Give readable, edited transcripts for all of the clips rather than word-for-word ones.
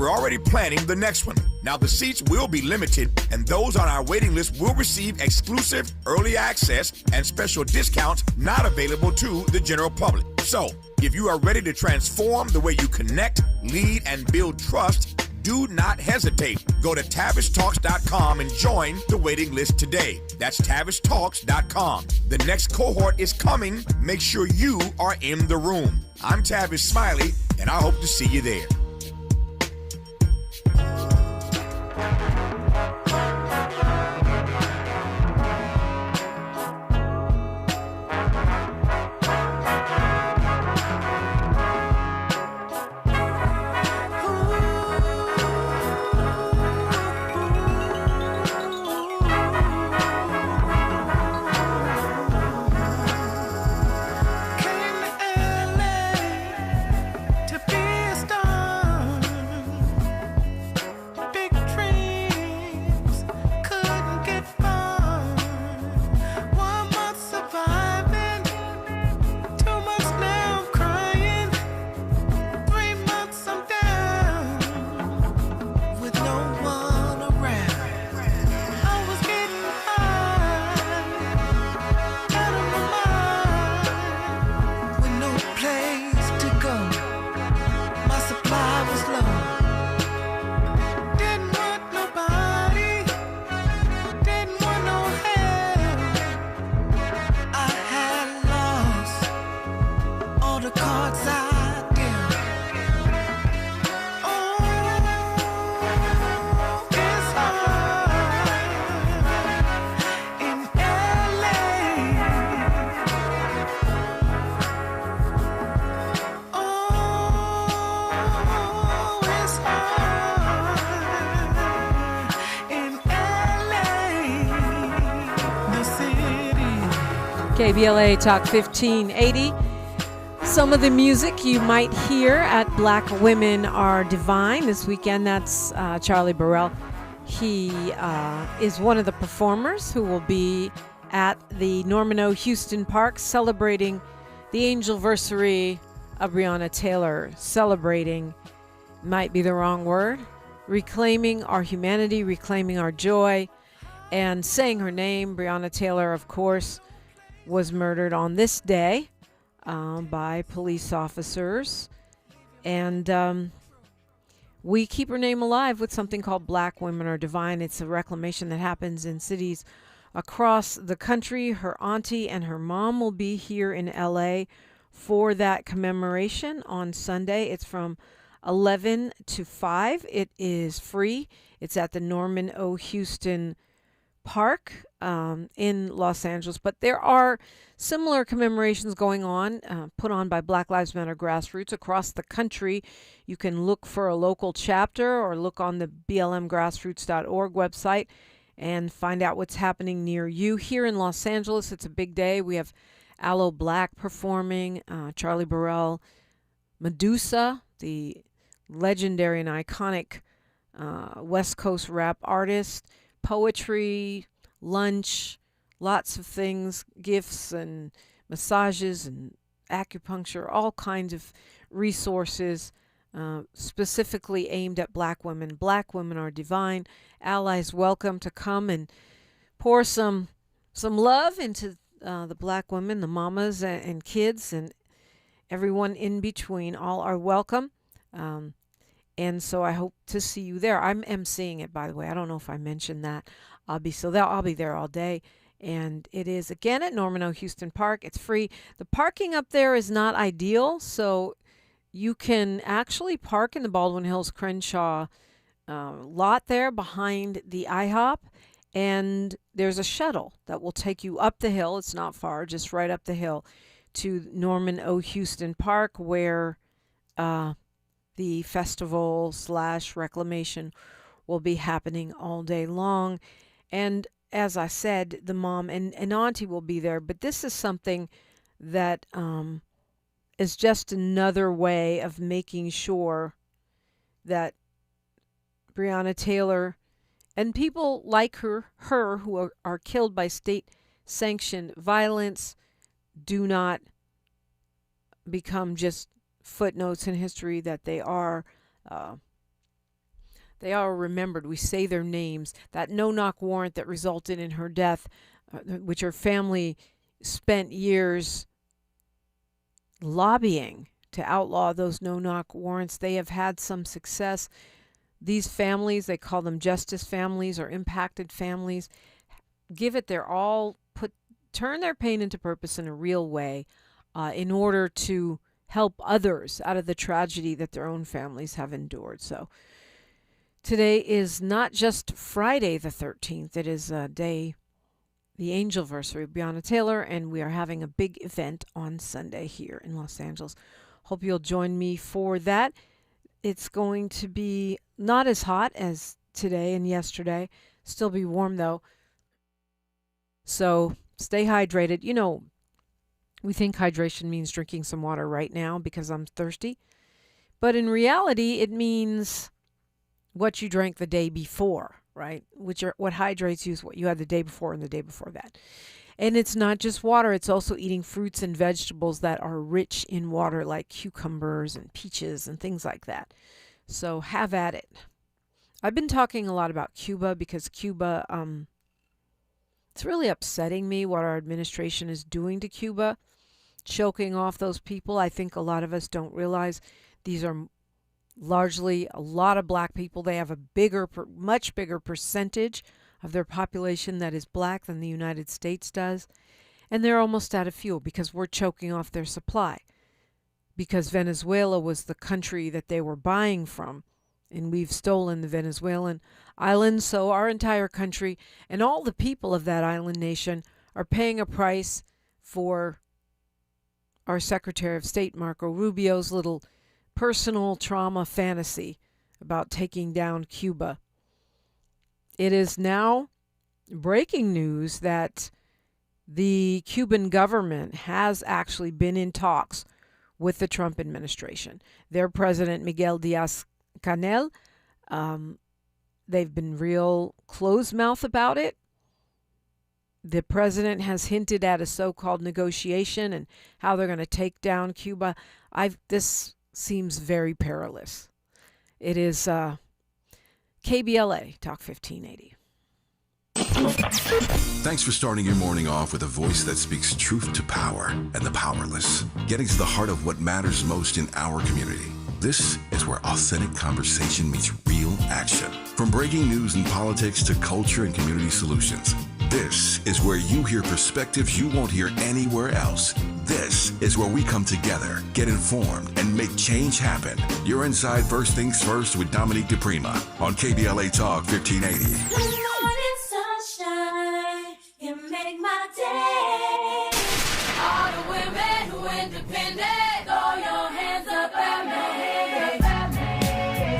we're already planning the next one. Now, the seats will be limited, and those on our waiting list will receive exclusive early access and special discounts not available to the general public. So, if you are ready to transform the way you connect, lead, and build trust, do not hesitate. Go to tavistalks.com and join the waiting list today. That's tavistalks.com. The next cohort is coming. Make sure you are in the room. I'm Tavis Smiley, and I hope to see you there. KBLA Talk 1580. Some of the music you might hear at Black Women Are Divine this weekend, that's Charlie Burrell. He is one of the performers who will be at the Norman O. Houston Park celebrating the angelversary of Breonna Taylor. Celebrating might be the wrong word. Reclaiming our humanity, reclaiming our joy, and saying her name. Breonna Taylor, of course, was murdered on this day by police officers. And we keep her name alive with something called Black Women Are Divine. It's a reclamation that happens in cities across the country. Her auntie and her mom will be here in LA for that commemoration on Sunday. It's from 11 to 5. It is free. It's at the Norman O. Houston Park in Los Angeles, but there are similar commemorations going on, put on by Black Lives Matter grassroots across the country. You can look for a local chapter or look on the blmgrassroots.org website and find out what's happening near you. Here in Los Angeles, it's a big day. We have Aloe Black performing, Charlie Burrell, Medusa, the legendary and iconic West Coast rap artist, poetry, lunch, lots of things, gifts and massages and acupuncture, all kinds of resources specifically aimed at Black women. Black Women Are Divine. Allies welcome to come and pour some love into the Black women, the mamas and kids and everyone in between. All are welcome. And so I hope to see you there. I'm emceeing it, by the way. I don't know if I mentioned that. I'll be there all day. And it is, again, at Norman O. Houston Park. It's free. The parking up there is not ideal, so you can actually park in the Baldwin Hills Crenshaw lot there behind the IHOP. And there's a shuttle that will take you up the hill. It's not far, just right up the hill to Norman O. Houston Park, where the festival / reclamation will be happening all day long. And as I said, the mom and auntie will be there. But this is something that is just another way of making sure that Breonna Taylor and people like her who are killed by state-sanctioned violence do not become just footnotes in history, that they are They are remembered. We say their names. That no-knock warrant that resulted in her death, which her family spent years lobbying to outlaw those no-knock warrants. They have had some success. These families, they call them justice families or impacted families, give it their all, turn their pain into purpose in a real way in order to help others out of the tragedy that their own families have endured. So today is not just Friday the 13th. It is a day, the angelversary of Breonna Taylor, and we are having a big event on Sunday here in Los Angeles. Hope you'll join me for that. It's going to be not as hot as today and yesterday. Still be warm, though. So stay hydrated. You know, we think hydration means drinking some water right now because I'm thirsty. But in reality, it means what you drank the day before, right? What hydrates you is what you had the day before and the day before that. And it's not just water. It's also eating fruits and vegetables that are rich in water, like cucumbers and peaches and things like that. So have at it. I've been talking a lot about Cuba because Cuba, it's really upsetting me what our administration is doing to Cuba, choking off those people. I think a lot of us don't realize these are largely a lot of black people. They have a much bigger percentage of their population that is black than the United States does. And they're almost out of fuel because we're choking off their supply. Because Venezuela was the country that they were buying from. And we've stolen the Venezuelan island. So our entire country and all the people of that island nation are paying a price for our Secretary of State, Marco Rubio's little personal trauma fantasy about taking down Cuba. It is now breaking news that the Cuban government has actually been in talks with the Trump administration. Their president, Miguel Diaz-Canel, they've been real closed-mouth about it. The president has hinted at a so-called negotiation and how they're going to take down Cuba. This seems very perilous. It is KBLA, Talk 1580. Thanks for starting your morning off with a voice that speaks truth to power and the powerless, getting to the heart of what matters most in our community. This is where authentic conversation meets real action. From breaking news and politics to culture and community solutions, this is where you hear perspectives you won't hear anywhere else. This is where we come together, get informed, and make change happen. You're inside First Things First with Dominique DePrima on KBLA Talk 1580. Good morning, sunshine. You make my day. All the women who independent, throw your hands up at me.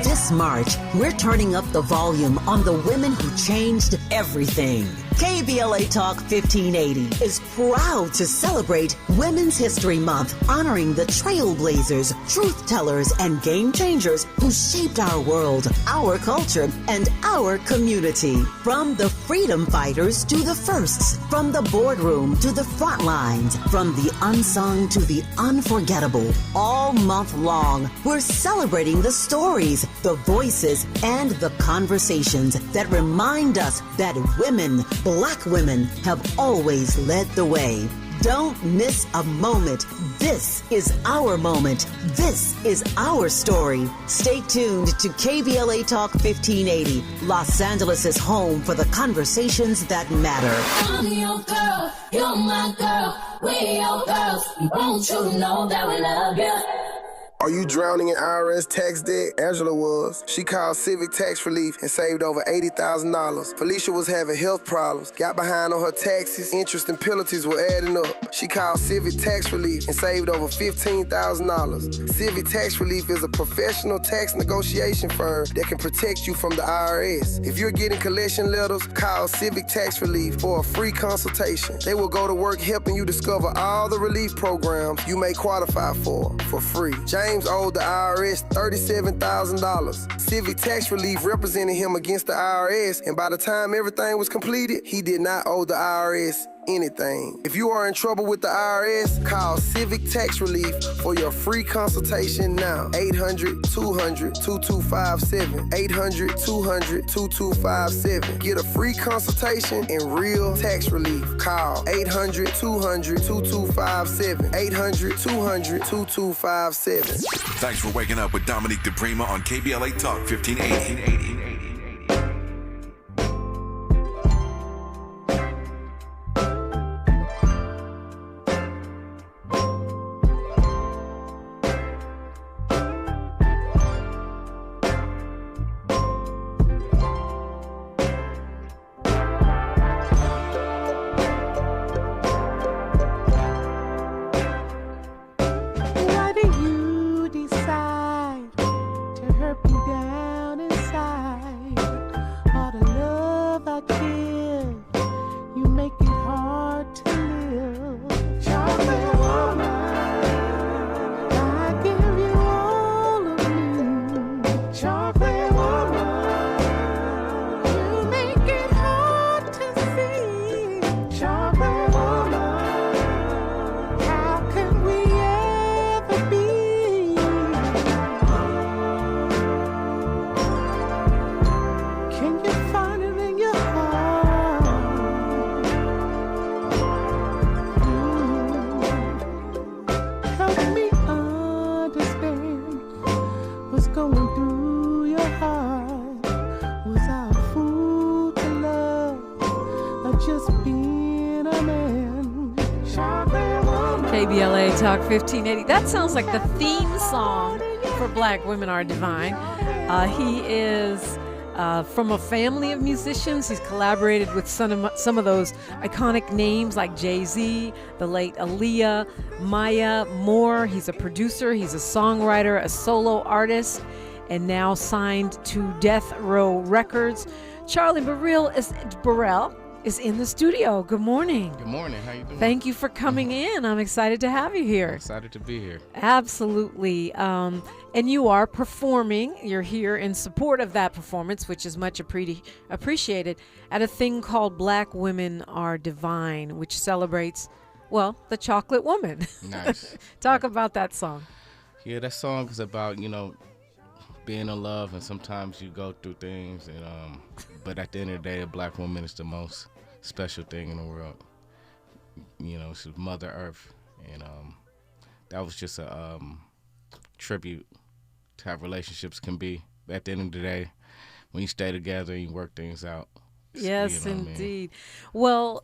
This March, we're turning up the volume on the women who changed everything. KBLA Talk 1580 is proud to celebrate Women's History Month, honoring the trailblazers, truth tellers, and game changers who shaped our world, our culture, and our community. From the freedom fighters to the firsts, from the boardroom to the front lines, from the unsung to the unforgettable. All month long, we're celebrating the stories, the voices, and the conversations that remind us that women, Black women, have always led the way. Don't miss a moment. This is our moment. This is our story. Stay tuned to KBLA Talk 1580, Los Angeles' home for the conversations that matter. I'm your girl, you're my girl, we your girls. Won't you know that we love you? Are you drowning in IRS tax debt? Angela was. She called Civic Tax Relief and saved over $80,000. Felicia was having health problems, got behind on her taxes, interest and penalties were adding up. She called Civic Tax Relief and saved over $15,000. Civic Tax Relief is a professional tax negotiation firm that can protect you from the IRS. If you're getting collection letters, call Civic Tax Relief for a free consultation. They will go to work helping you discover all the relief programs you may qualify for free. James owed the IRS $37,000. Civic Tax Relief represented him against the IRS, and by the time everything was completed, he did not owe the IRS anything. If you are in trouble with the IRS, call Civic Tax Relief for your free consultation now. 800-200-2257. 800-200-2257. Get a free consultation and real tax relief. Call 800-200-2257. 800-200-2257. Thanks for waking up with Dominique DePrima on KBLA Talk 1580. KBLA Talk 1580. That sounds like the theme song for Black Women Are Divine. He is from a family of musicians. He's collaborated with some of those iconic names like Jay-Z, the late Aaliyah, Maya Moore. He's a producer, he's a songwriter, a solo artist, and now signed to Death Row Records. Charlie Burrell is in the studio. Good morning. Good morning. How you doing? Thank you for coming in. I'm excited to have you here. I'm excited to be here. Absolutely. And you are performing. You're here in support of that performance, which is much appreciated, at a thing called Black Women Are Divine, which celebrates, well, the chocolate woman. Nice. Talk about that song. Yeah, that song is about, being in love, and sometimes you go through things, and but at the end of the day, a black woman is the most special thing in the world. She's Mother Earth, and that was just a tribute to how relationships can be. At the end of the day, when you stay together and you work things out. Yes, indeed. Well,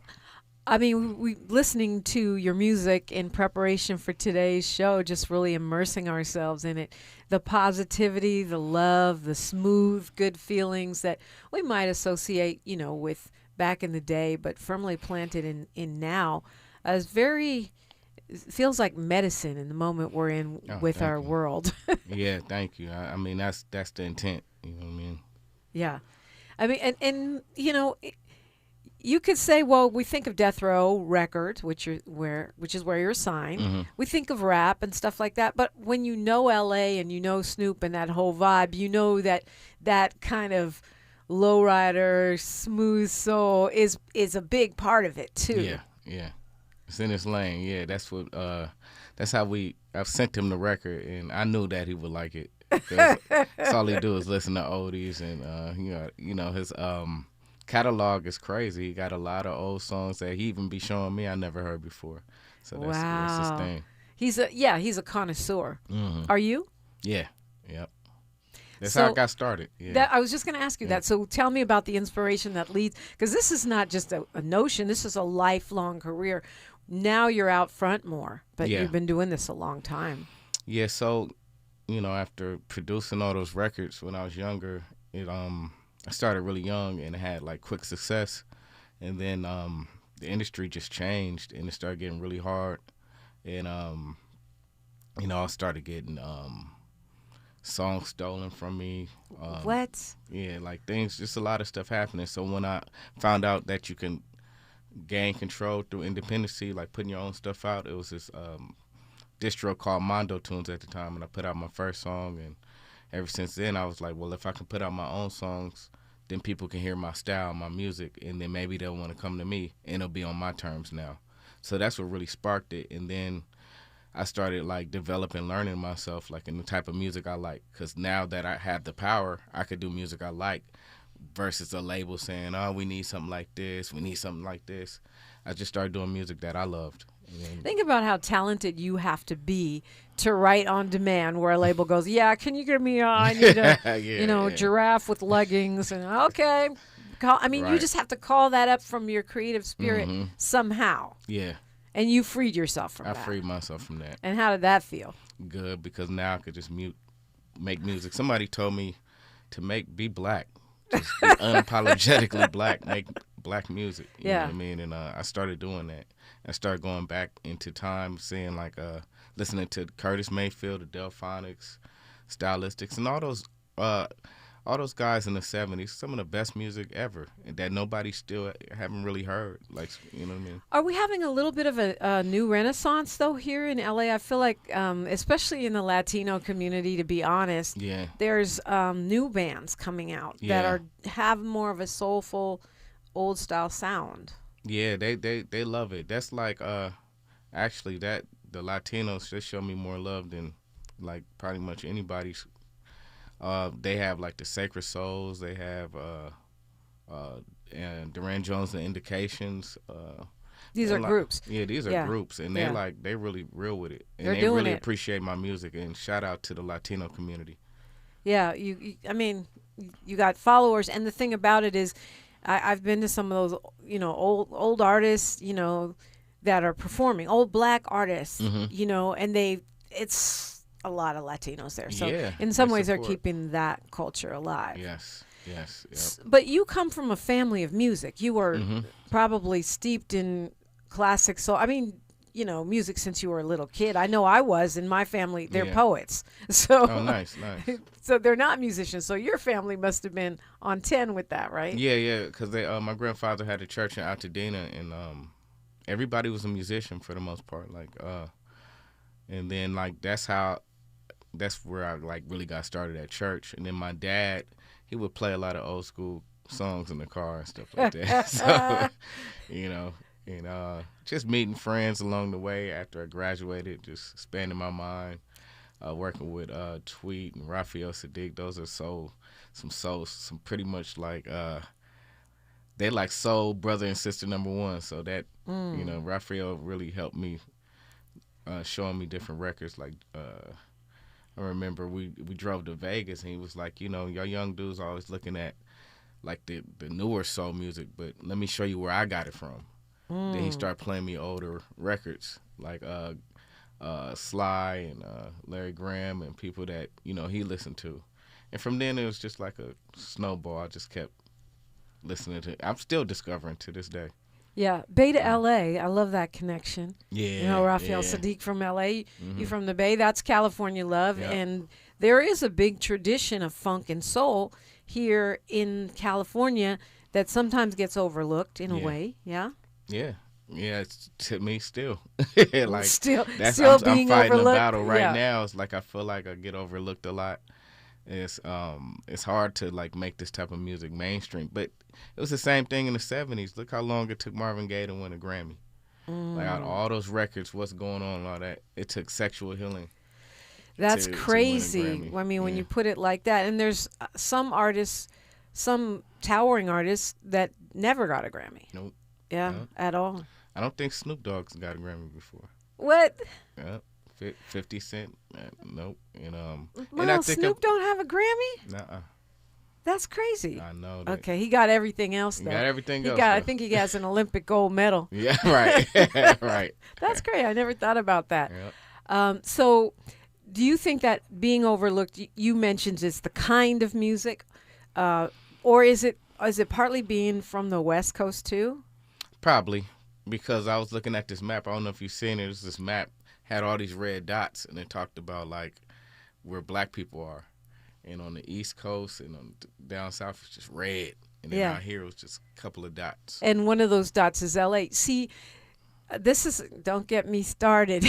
I mean, we listening to your music in preparation for today's show, just really immersing ourselves in it. The positivity, the love, the smooth, good feelings that we might associate, with back in the day, but firmly planted in now, as feels like medicine in the moment we're in with our world. Yeah, thank you. I mean, that's the intent. You know what I mean? Yeah, I mean, and you could say, well, we think of Death Row Records, which is where you're signed. Mm-hmm. We think of rap and stuff like that. But when you know L.A. and you know Snoop and that whole vibe, you know that kind of lowrider, smooth soul is a big part of it too. Yeah, it's in his lane. Yeah, that's what. That's how I've sent him the record, and I knew that he would like it. That's all he do is listen to oldies, and his catalog is crazy. He got a lot of old songs that he even be showing me I never heard before. So that's his thing. He's a connoisseur. Mm-hmm. Are you? Yeah. Yep. That's how I got started. Yeah. I was just going to ask you that. So tell me about the inspiration that leads, because this is not just a notion. This is a lifelong career. Now you're out front more, but you've been doing this a long time. Yeah. So, after producing all those records when I was younger, I started really young and had like quick success, and then the industry just changed and it started getting really hard, and I started getting songs stolen from me. What? Yeah, like things, just a lot of stuff happening. So when I found out that you can gain control through independency, like putting your own stuff out, it was this distro called Mondo Tunes at the time, and I put out my first song, and ever since then I was like, well, if I can put out my own songs, then people can hear my style, my music, and then maybe they'll want to come to me, and it'll be on my terms now. So that's what really sparked it. And then I started like developing, learning myself, like in the type of music I like. Because now that I have the power, I could do music I like versus a label saying, oh, we need something like this, we need something like this. I just started doing music that I loved. Think about how talented you have to be to write on demand, where a label goes, yeah, can you give me, I need a, giraffe with leggings, and okay. You just have to call that up from your creative spirit somehow. Yeah. And you freed yourself from that. I freed myself from that. And how did that feel? Good, because now I could just make music. Somebody told me to be black. Just be unapologetically black, make black music. You know what I mean? And I started doing that. I started going back into time, seeing listening to Curtis Mayfield, the Delphonics, Stylistics, and all those guys in the 70s, some of the best music ever, and that nobody still haven't really heard. Like, you know what I mean? Are we having a little bit of a new renaissance, though, here in LA? I feel like, especially in the Latino community, to be honest, there's new bands coming out that have more of a soulful, old-style sound. Yeah, they love it. That's like, actually, that the Latinos just show me more love than, like, pretty much anybody's. They have like the Sacred Souls. They have and Duran Jones and Indications. These are groups. Yeah, these are groups, and they really real with it, and they really appreciate my music. And shout out to the Latino community. Yeah, I mean, you got followers, and the thing about it is, I've been to some of those, old artists, that are performing, old black artists, and it's a lot of Latinos there. So in some ways they're keeping that culture alive. Yes. Yep. But you come from a family of music. You were probably steeped in classic soul. I mean, music since you were a little kid. I know I was. In my family, they're poets. So nice. So they're not musicians. So your family must have been on 10 with that, right? Yeah, because my grandfather had a church in Altadena, and everybody was a musician for the most part. And then that's where I really got started at church. And then my dad, he would play a lot of old school songs in the car and stuff like that. So, and just meeting friends along the way after I graduated, just expanding my mind, working with Tweet and Raphael Sadiq. Those are some pretty much like, they like soul brother and sister number one. So that, Raphael really helped me, showing me different records like, I remember we drove to Vegas, and he was like, your young dudes always looking at like the newer soul music, but let me show you where I got it from. Then he started playing me older records like Sly and Larry Graham and people that he listened to, and from then it was just like a snowball. I just kept listening to. I'm still discovering to this day. Yeah, Bay to LA. I love that connection. Yeah. Raphael Sadiq from LA. You from the Bay. That's California love. Yep. And there is a big tradition of funk and soul here in California that sometimes gets overlooked in a way. Yeah. Yeah. It's, to me still. still being I'm fighting overlooked. a battle right now. It's like I feel like I get overlooked a lot. It's hard to like make this type of music mainstream, but it was the same thing in the 70s. Look how long it took Marvin Gaye to win a Grammy. Like out of all those records, what's going on and all that, it took Sexual Healing. That's crazy. I mean, when you put it like that, and there's some artists, some towering artists that never got a Grammy. Nope. Yeah, at all. I don't think Snoop Dogg's got a Grammy before. What? Yeah. 50 Cent, nope. And I think Snoop don't have a Grammy? Nuh-uh. That's crazy. I know that. Okay, he got everything else, though. He got everything else. I think he has an Olympic gold medal. Yeah, right. Right. That's great. I never thought about that. Yep. So do you think that being overlooked, you mentioned, is the kind of music, or is it partly being from the West Coast, too? Probably, because I was looking at this map. I don't know if you've seen it. It's this map. Had all these red dots, and it talked about like where black people are, and on the East Coast and down south it's just red, and then out here it was just a couple of dots. And one of those dots is LA. See, don't get me started,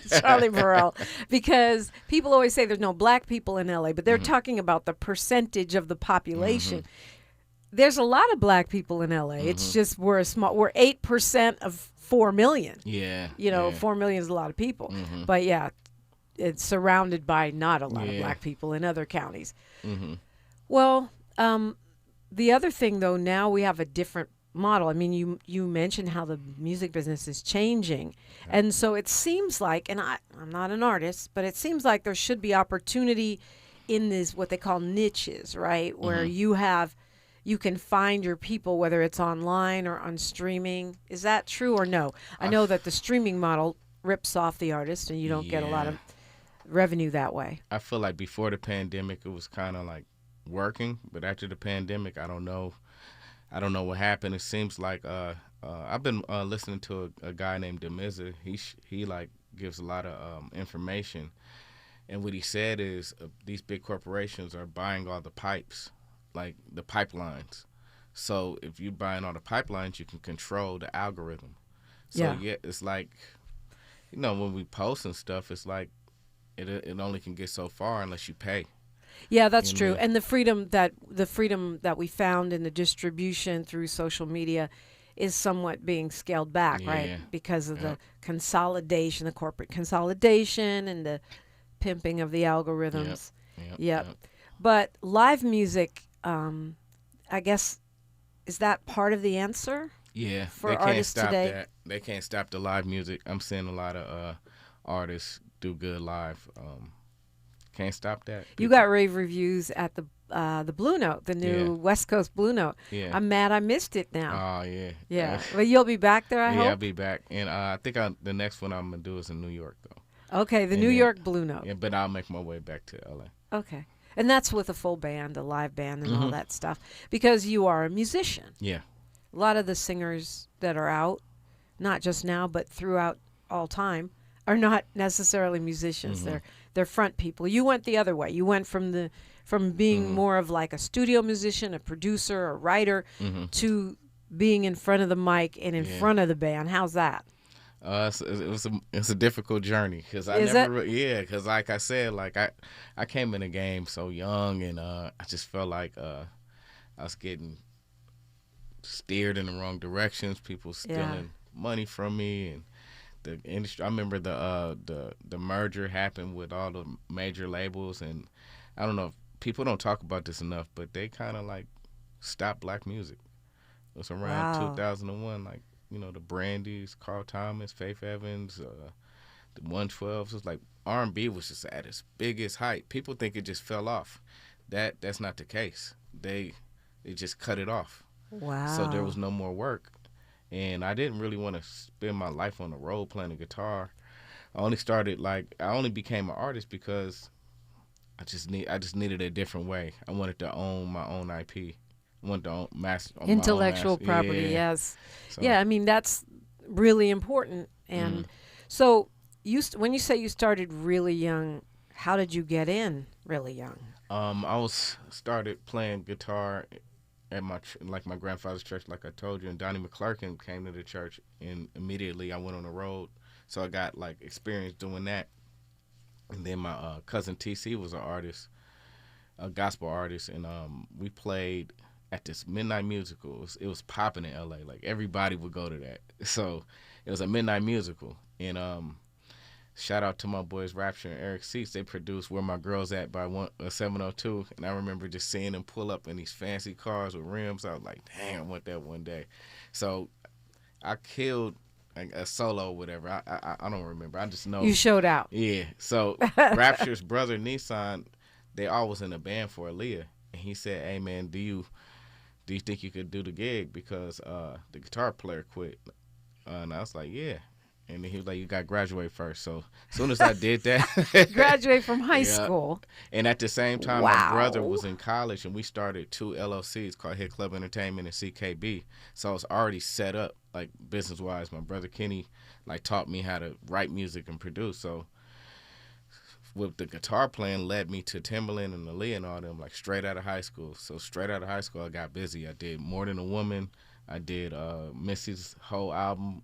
Charlie Burrell, because people always say there's no black people in LA, but they're talking about the percentage of the population. there's a lot of black people in LA. It's just we're 8% of 4 million. Yeah. You know, yeah. 4 million is a lot of people. But yeah, it's surrounded by not a lot of Yeah. black people in other counties. Mm-hmm. Well, the other thing though, now we have a different model. I mean, you mentioned how the music business is changing. And so it seems like, and I'm not an artist, but it seems like there should be opportunity in this, what they call niches, right? Where you can find your people, whether it's online or on streaming. Is that true or no? I know that the streaming model rips off the artist and you don't get a lot of revenue that way. I feel like before the pandemic, it was kind of like working, but after the pandemic, I don't know what happened. It seems like I've been listening to a guy named Demiza. He like gives a lot of information, and what he said is these big corporations are buying all the pipes, like the pipelines. So if you're buying all the pipelines, you can control the algorithm. So yeah, it's like, you know, when we post and stuff, it's like it only can get so far unless you pay. Yeah, that's true. And the freedom that we found in the distribution through social media is somewhat being scaled back, right? Because of the consolidation, the corporate consolidation and the pimping of the algorithms. Yep. But live music, I guess, is that part of the answer? Yeah, for they can't artists stop today? that. They can't stop the live music. I'm seeing a lot of artists do good live. Can't stop that. You got rave reviews at the Blue Note, the new West Coast Blue Note. Yeah. I'm mad I missed it now. Oh, yeah. Yeah. Well, you'll be back there, I hope? Yeah, I'll be back. And I think the next one I'm going to do is in New York, though. Okay, the New York Blue Note. Yeah, but I'll make my way back to L.A. Okay. And that's with a full band, a live band and all that stuff, because you are a musician. Yeah. A lot of the singers that are out, not just now, but throughout all time, are not necessarily musicians. They're front people. You went the other way. You went from being more of like a studio musician, a producer, a writer, to being in front of the mic and in front of the band. How's that? It's a difficult journey because because like I said, like I came in the game so young, and I just felt like I was getting steered in the wrong directions. People stealing money from me, and the industry. I remember the merger happened with all the major labels, and I don't know if people don't talk about this enough, but they kind of like stopped black music. It was around 2001, like, you know, the Brandies, Carl Thomas, Faith Evans, the 112s. It was like R&B was just at its biggest height. People think it just fell off. That's not the case. They just cut it off. Wow. So there was no more work. And I didn't really want to spend my life on the road playing the guitar. I only became an artist because I just needed a different way. I wanted to own my own IP. I wanted to own intellectual property. Yes. So. Yeah, I mean that's really important. And so when you say you started really young, how did you get in really young? I started playing guitar at my grandfather's church, like I told you, and Donnie McClurkin came to the church, and immediately I went on the road, so I got like experience doing that. And then my cousin TC was an artist, a gospel artist, and we played at this midnight musical. It was popping in LA, like everybody would go to that. So it was a midnight musical, and shout out to my boys Rapture and Eric Seats. They produced Where My Girl's At by 702. And I remember just seeing them pull up in these fancy cars with rims. I was like, dang, I want that one day. So I killed a solo or whatever. I don't remember. I just know. You showed out. Yeah. So Rapture's brother, Nissan, they all was in a band for Aaliyah. And he said, hey, man, do you think you could do the gig? Because the guitar player quit. And I was like, yeah. And then he was like, you got to graduate first. So as soon as I did that. Graduate from high school. And at the same time, my brother was in college, and we started 2 LLCs called Hit Club Entertainment and CKB. So I was already set up, like, business-wise. My brother Kenny, like, taught me how to write music and produce. So with the guitar playing led me to Timberland and Aaliyah and all them, like, straight out of high school. So straight out of high school, I got busy. I did More Than a Woman. I did Missy's whole album.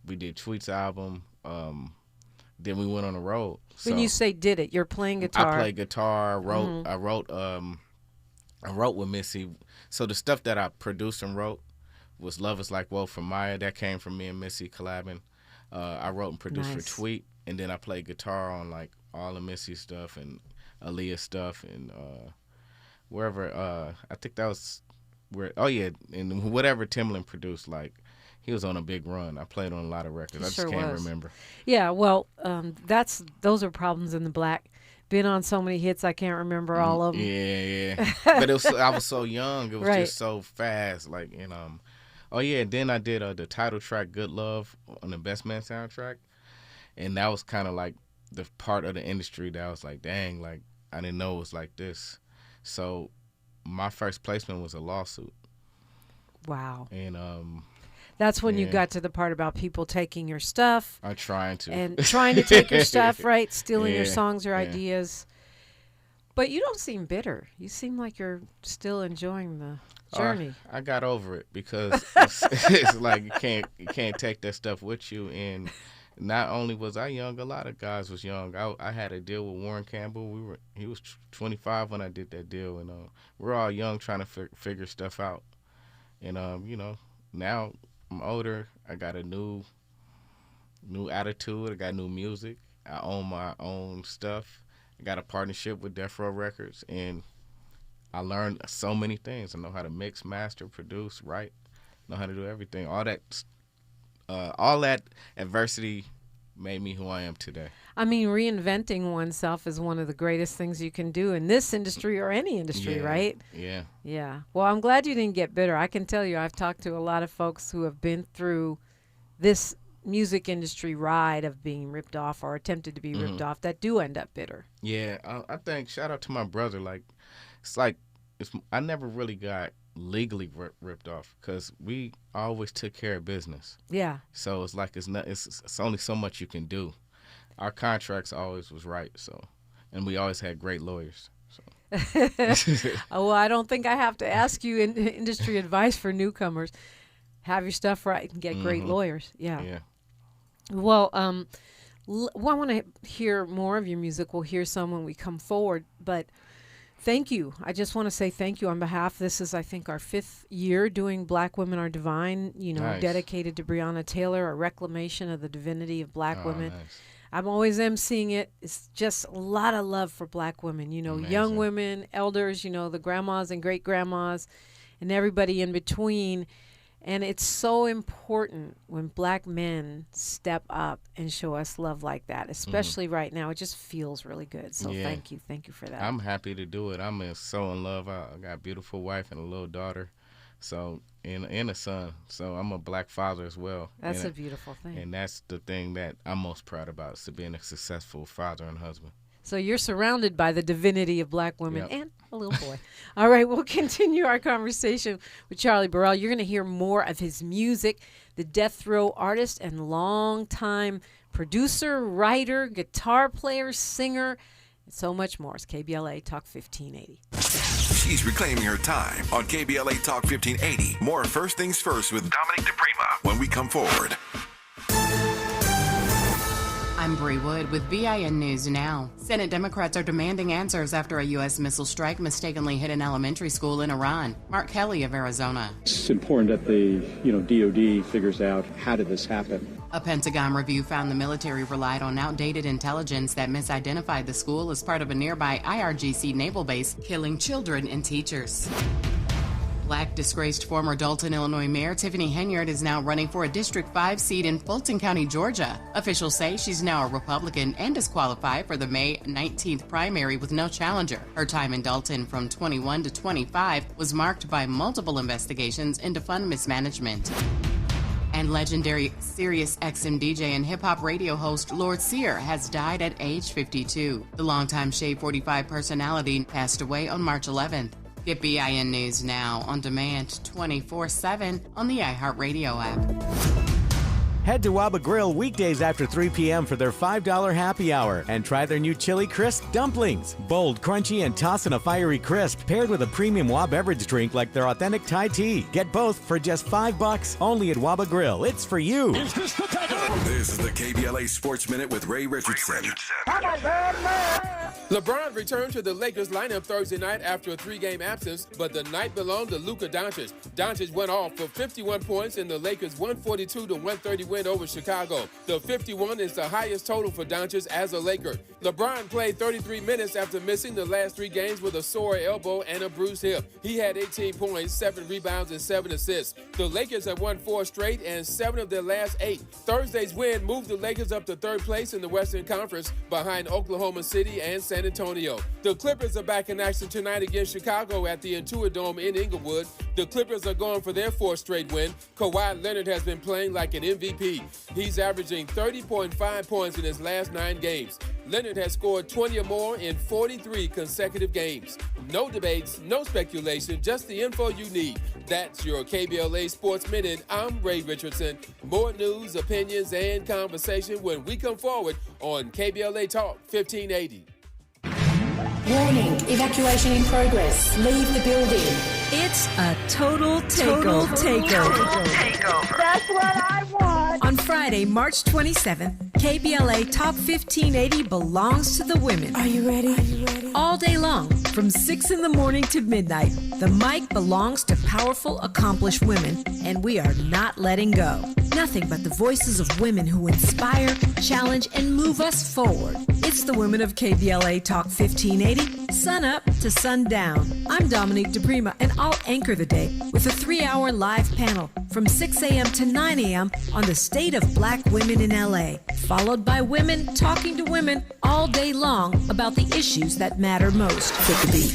We did Tweet's album. Then we went on the road. When you say did it, you're playing guitar. I play guitar. I wrote I wrote with Missy. So the stuff that I produced and wrote was Love Is Like Whoa from Maya. That came from me and Missy collabing. I wrote and produced for Tweet, and then I played guitar on like all the Missy stuff and Aaliyah stuff and wherever. I think that was where. Oh yeah, and whatever Timbaland produced, like he was on a big run. I played on a lot of records. I just can't remember. Yeah, well, those are problems in the black. Been on so many hits, I can't remember all of them. Yeah. But I was so young. It was just so fast, like Oh yeah, then I did the title track "Good Love" on the Best Man soundtrack, and that was kind of like the part of the industry that I was like, dang, like I didn't know it was like this. So my first placement was a lawsuit. Wow. And that's when you got to the part about people taking your stuff. I'm trying to. And trying to take your stuff, right? Stealing your songs or ideas. But you don't seem bitter. You seem like you're still enjoying the journey. I got over it because it's like you can't take that stuff with you. And not only was I young, a lot of guys was young. I had a deal with Warren Campbell. He was 25 when I did that deal, and we're all young trying to figure stuff out. And now I'm older. I got a new attitude. I got new music. I own my own stuff. I got a partnership with Death Row Records, and I learned so many things. I know how to mix, master, produce, write. I know how to do everything. All that adversity made me who I am today. I mean, reinventing oneself is one of the greatest things you can do in this industry or any industry, right? Yeah. Yeah. Well, I'm glad you didn't get bitter. I can tell you, I've talked to a lot of folks who have been through this music industry ride of being ripped off or attempted to be ripped off that do end up bitter. Yeah. I think, shout out to my brother, I never really got legally ripped off because we always took care of business. Yeah. So it's like it's only so much you can do. Our contracts always was right, and we always had great lawyers. So. Well, I don't think I have to ask you industry advice for newcomers. Have your stuff right and get great lawyers. Yeah. Yeah. Well, I want to hear more of your music. We'll hear some when we come forward, but thank you. I just want to say thank you on behalf. This is, I think, our 5th year doing Black Women Are Divine, nice. Dedicated to Breonna Taylor, a reclamation of the divinity of Black women. Nice. I'm always emceeing it. It's just a lot of love for Black women, young women, elders, the grandmas and great-grandmas, and everybody in between. And it's so important when Black men step up and show us love like that, especially right now. It just feels really good. So thank you. Thank you for that. I'm happy to do it. I'm so in love. I got a beautiful wife and a little daughter, and a son. So I'm a Black father as well. That's a beautiful thing. And that's the thing that I'm most proud about, is being a successful father and husband. So you're surrounded by the divinity of Black women and a little boy. All right, we'll continue our conversation with Charlie Burrell. You're going to hear more of his music, the Death Row artist and longtime producer, writer, guitar player, singer, and so much more. It's KBLA Talk 1580. She's reclaiming her time on KBLA Talk 1580. More First Things First with Dominic DePrima when we come forward. I'm Bree Wood with BIN News Now. Senate Democrats are demanding answers after a U.S. missile strike mistakenly hit an elementary school in Iran. Mark Kelly of Arizona. It's important that the DOD figures out how did this happen. A Pentagon review found the military relied on outdated intelligence that misidentified the school as part of a nearby IRGC naval base, killing children and teachers. Black disgraced former Dalton, Illinois Mayor Tiffany Henyard is now running for a District 5 seat in Fulton County, Georgia. Officials say she's now a Republican and is qualified for the May 19th primary with no challenger. Her time in Dalton from 21 to 25 was marked by multiple investigations into fund mismanagement. And legendary Sirius XM DJ and hip-hop radio host Lord Sear has died at age 52. The longtime Shade 45 personality passed away on March 11th. Get BIN News Now on demand 24/7 on the iHeartRadio app. Head to Waba Grill weekdays after 3 p.m. for their $5 happy hour and try their new Chili Crisp dumplings. Bold, crunchy, and tossed in a fiery crisp paired with a premium Waba beverage drink like their authentic Thai tea. Get both for just $5 only at Waba Grill. It's for you. This is the KBLA Sports Minute with Ray Richardson. LeBron returned to the Lakers lineup Thursday night after a 3-game absence, but the night belonged to Luka Doncic. Doncic went off for 51 points in the Lakers' 142-130 win over Chicago. The 51 is the highest total for Doncic as a Laker. LeBron played 33 minutes after missing the last 3 games with a sore elbow and a bruised hip. He had 18 points, 7 rebounds, and 7 assists. The Lakers have won 4 straight and 7 of their last 8. Thursday's win moved the Lakers up to 3rd place in the Western Conference behind Oklahoma City and San Antonio. The Clippers are back in action tonight against Chicago at the Intuit Dome in Inglewood. The Clippers are going for their 4th straight win. Kawhi Leonard has been playing like an MVP. He's averaging 30.5 points in his last 9 games. Leonard has scored 20 or more in 43 consecutive games. No debates, no speculation, just the info you need. That's your KBLA Sports Minute. I'm Ray Richardson. More news, opinions, and conversation when we come forward on KBLA Talk 1580. Warning, evacuation in progress. Leave the building. It's a total takeover. That's what I want. On Friday, March 27th, KBLA Talk 1580 belongs to the women. Are you ready? All day long, from 6 in the morning to midnight, the mic belongs to powerful, accomplished women, and we are not letting go. Nothing but the voices of women who inspire, challenge, and move us forward. It's the women of KBLA Talk 1580, sun up to sundown. I'm Dominique DePrima, and I'll anchor the day with a 3-hour live panel from 6 a.m. to 9 a.m. on the state of black women in LA, followed by women talking to women all day long about the issues that matter most.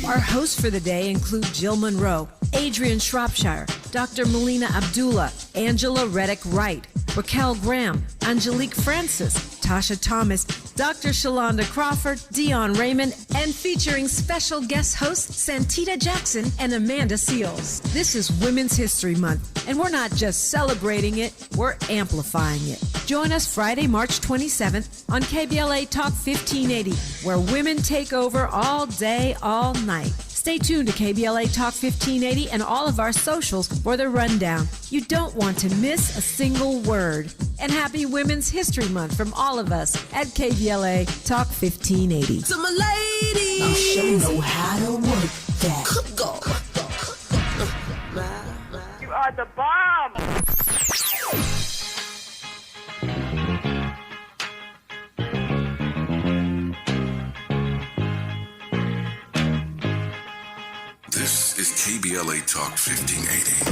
Our hosts for the day include Jill Monroe, Adrian Shropshire, Dr. Melina Abdullah, Angela Reddick Wright, Raquel Graham, Angelique Francis, Tasha Thomas, Dr. Shalonda Crawford, Dion Raymond, and featuring special guest hosts Santita Jackson and Amanda Seals. This is Women's History Month, and we're not just celebrating it, we're amplifying it. Join us Friday, March 27th on KBLA Talk 1580, where women take over all day, all night. Stay tuned to KBLA Talk 1580 and all of our socials for the rundown. You don't want to miss a single word. And happy Women's History Month from all of us at KBLA Talk 1580. To my ladies, I'll show you know how to work that. Go. You are the bomb. This is KBLA Talk 1580.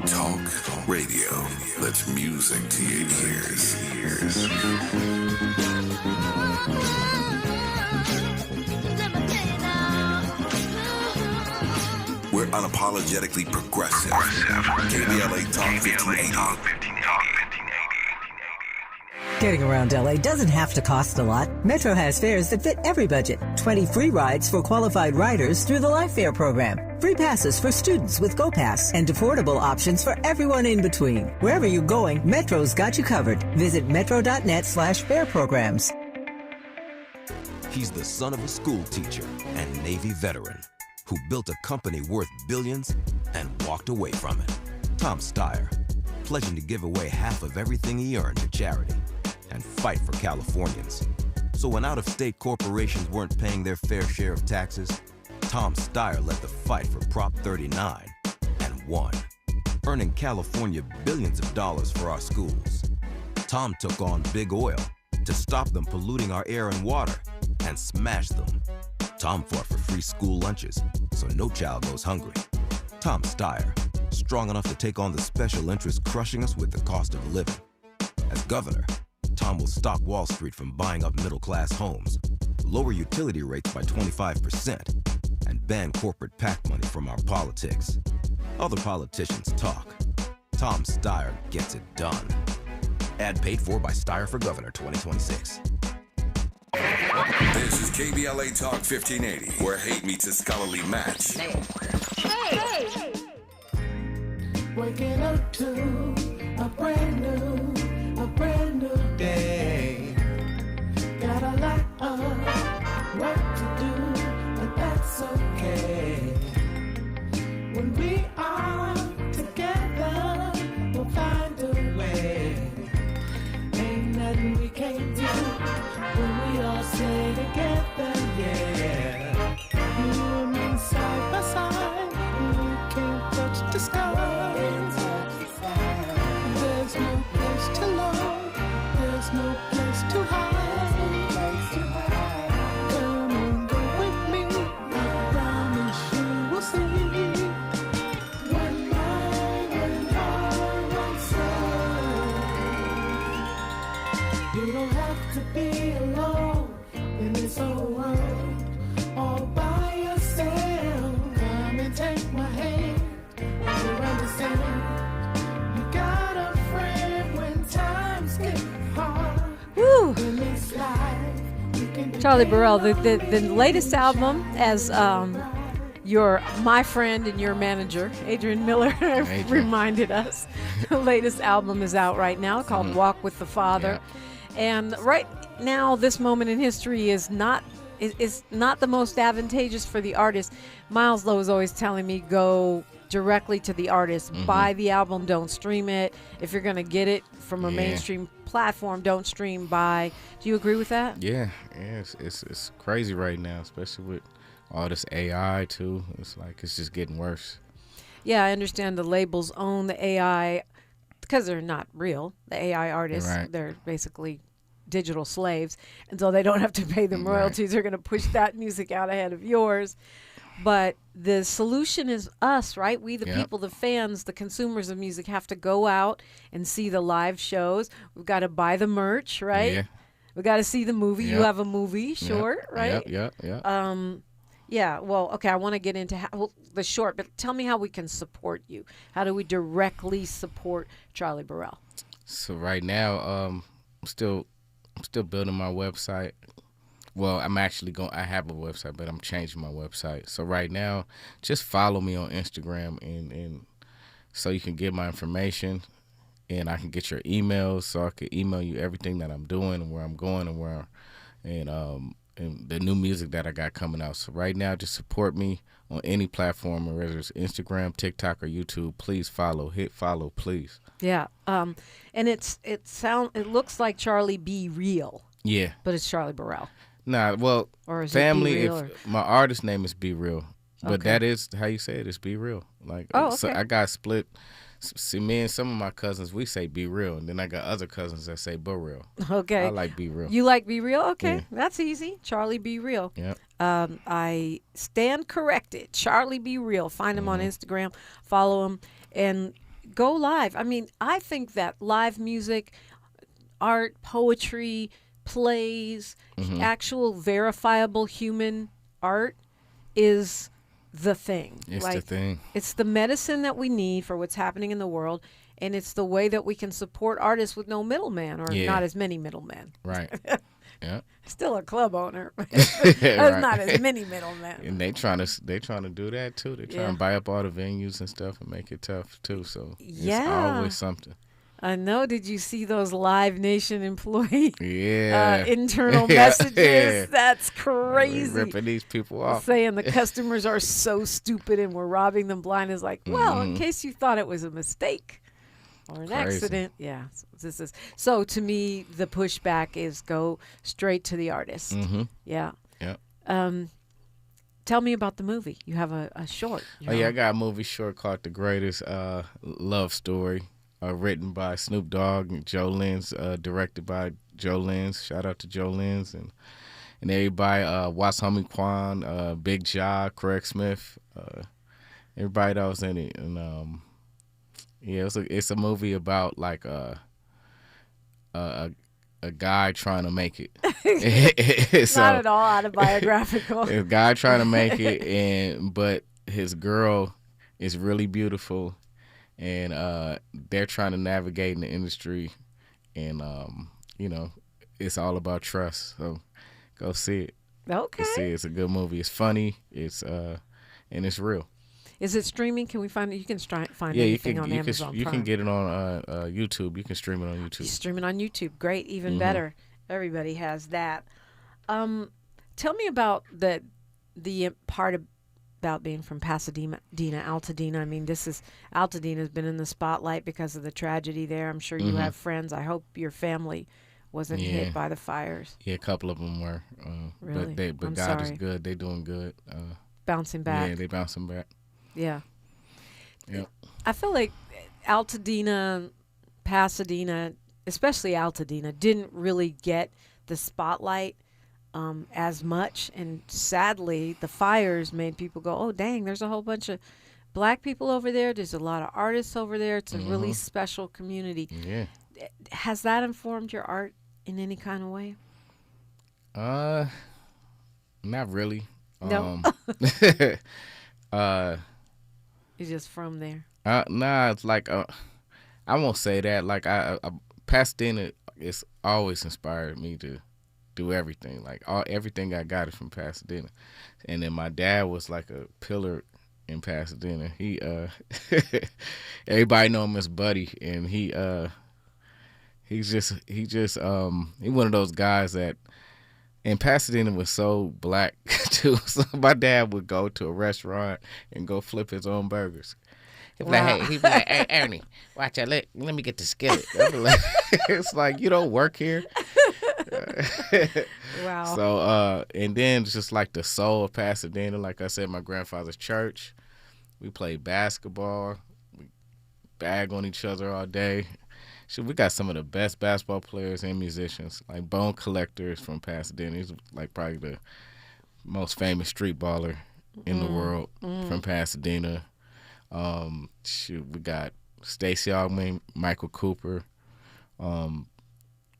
Talk radio. Let's music to your ears. We're unapologetically progressive. KBLA Talk 1580. Getting around LA doesn't have to cost a lot. Metro has fares that fit every budget. 20 free rides for qualified riders through the Life Fare program. Free passes for students with GoPass and affordable options for everyone in between. Wherever you're going, Metro's got you covered. Visit metro.net/fare programs. He's the son of a school teacher and Navy veteran who built a company worth billions and walked away from it. Tom Steyer, pledging to give away half of everything he earned to charity and fight for Californians. So when out-of-state corporations weren't paying their fair share of taxes, Tom Steyer led the fight for Prop 39 and won, earning California billions of dollars for our schools. Tom took on big oil to stop them polluting our air and water and smash them. Tom fought for free school lunches so no child goes hungry. Tom Steyer, strong enough to take on the special interests crushing us with the cost of living. As governor, Tom will stop Wall Street from buying up middle-class homes, lower utility rates by 25%, and ban corporate PAC money from our politics. Other politicians talk. Tom Steyer gets it done. Ad paid for by Steyer for Governor 2026. This is KBLA Talk 1580, where hate meets a scholarly match. Waking up to a a brand new day. Got a lot of work to do, but that's okay. When we are together, we'll find a way. Ain't nothing we can't do when we all stay together, yeah. You and me side by side, we can't touch the sky. There's no place to love, there's no place to hide. Come and go with me, I promise you will see. When you're outside, you don't have to be alone in this whole world, all by yourself. Come and take my hand, you understand. You got a friend when times get hard. Woo! In this life, you can Charlie Burrell, the latest album, as my friend and your manager, Adrian Miller, reminded us. The latest album is out right now called Walk with the Father. Yeah. And right now, this moment in history is not the most advantageous for the artist. Miles Lowe is always telling me, go directly to the artist. Buy the album, don't stream it. If you're going to get it from a mainstream platform, don't stream, buy. Do you agree with that? Yeah, it's crazy right now, especially with all this AI too. It's like it's just getting worse. Yeah, I understand the labels own the AI because they're not real. The AI artists, they're basically digital slaves, and so they don't have to pay them royalties. They're going to push that music out ahead of yours. But the solution is us, right? We, the people, the fans, the consumers of music, have to go out and see the live shows. We've got to buy the merch, right? Yeah. We got to see the movie. You have a movie short, right? Yeah. Yeah. Well, okay. I want to get into the short, but tell me how we can support you. How do we directly support Charlie Burrell? So right now, I'm still building my website. Well, I have a website, but I'm changing my website. So right now, just follow me on Instagram, and so you can get my information, and I can get your emails, so I can email you everything that I'm doing and where I'm going and the new music that I got coming out. So right now, just support me on any platform, whether it's Instagram, TikTok, or YouTube. Please hit follow, please. Yeah. And it looks like Charlie Be Real. Yeah. But it's Charlie Burrell. Nah, well, or is family, my artist name is Be Real, but that is how you say it. It's Be Real. Like, so I got split. See, me and some of my cousins, we say Be Real, and then I got other cousins that say Bereal. Okay. I like Be Real. You like Be Real? Okay, that's easy. Charlie Be Real. Yeah. I stand corrected. Charlie Be Real. Find him on Instagram, follow him, and go live. I mean, I think that live music, art, poetry, plays, actual verifiable human art is the thing. It's the thing. It's the medicine that we need for what's happening in the world, and it's the way that we can support artists with no middleman or not as many middlemen. Right. Yeah. Still a club owner. There's not as many middlemen. And they trying to do that too. They trying to buy up all the venues and stuff and make it tough too. So it's always something. I know. Did you see those Live Nation employee Yeah. internal messages? Yeah. That's crazy. They're ripping these people off. Saying the customers are so stupid and we're robbing them blind. Is like, well, in case you thought it was a mistake or an accident. Yeah. So to me, the pushback is go straight to the artist. Yeah. Yeah. Tell me about the movie. You have a short. I got a movie short called The Greatest Love Story. Written by Snoop Dogg and Joe Lenz, directed by Joe Lenz. Shout out to Joe Lenz and everybody. Watts Homie Quan, Big Ja, Craig Smith, everybody that was in it. And it's a movie about like a guy trying to make it. So, not at all autobiographical. A guy trying to make it, but his girl is really beautiful. And they're trying to navigate in the industry, and it's all about trust. So go see it. Okay. Go see it. It's a good movie. It's funny. It's and it's real. Is it streaming? Can we find it? You can find Yeah, anything on Amazon you Prime. can get it on YouTube. You can stream it on YouTube. You stream it on YouTube. Great, even better. Everybody has that. Tell me about the part about being from Pasadena, Altadena. I mean, Altadena has been in the spotlight because of the tragedy there. I'm sure you have friends. I hope your family wasn't hit by the fires. Yeah, a couple of them were. Really? But God is good. They doing good. Bouncing back. Yeah, they bouncing back. Yeah. Yep. I feel like Altadena, Pasadena, especially Altadena, didn't really get the spotlight as much. And sadly, the fires made people go, oh, dang, there's a whole bunch of black people over there. There's a lot of artists over there. It's a really special community. Yeah. Has that informed your art in any kind of way? Not really. No. You're just from there. Nah, it's like I won't say that. Like I Pasadena is always inspired me to do everything. Like everything I got is from Pasadena, and then my dad was like a pillar in Pasadena. He everybody know him as Buddy, and he one of those guys that. And Pasadena was so black too. So my dad would go to a restaurant and go flip his own burgers. He'd be like, hey, Ernie, watch out, let me get the skillet. It's like, you don't work here. Wow. So and then just like the soul of Pasadena, like I said, my grandfather's church. We played basketball. We bag on each other all day. We got some of the best basketball players and musicians, like Bone Collector is from Pasadena. He's like probably the most famous street baller in the world from Pasadena. We got Stacey Augman, Michael Cooper,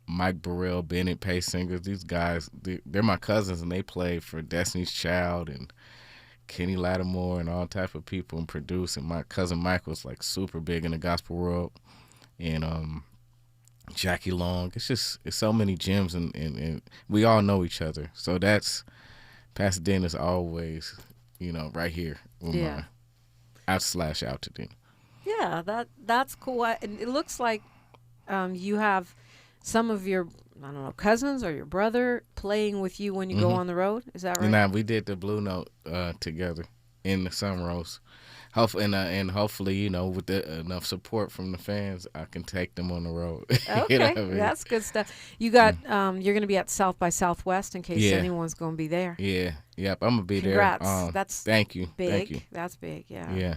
Mike Bereal, Bennett Pace Singers. These guys, they're my cousins, and they played for Destiny's Child and Kenny Lattimore and all type of people and produce. And my cousin Michael's like super big in the gospel world. And Jackie Long. It's so many gems, and we all know each other. So that's Pasadena's always, right here with my /Altadena. Yeah, that's cool. And it looks like you have some of your, I don't know, cousins or your brother playing with you when you go on the road. Is that right? Nah, we did the Blue Note together in the Sunrose. Hopefully, with enough support from the fans, I can take them on the road. Okay, that's good stuff. You got you're going to be at South by Southwest in case anyone's going to be there. Yeah, yep, I'm gonna be Congrats. there. That's thank you, big. Thank you. That's big. Yeah. Yeah.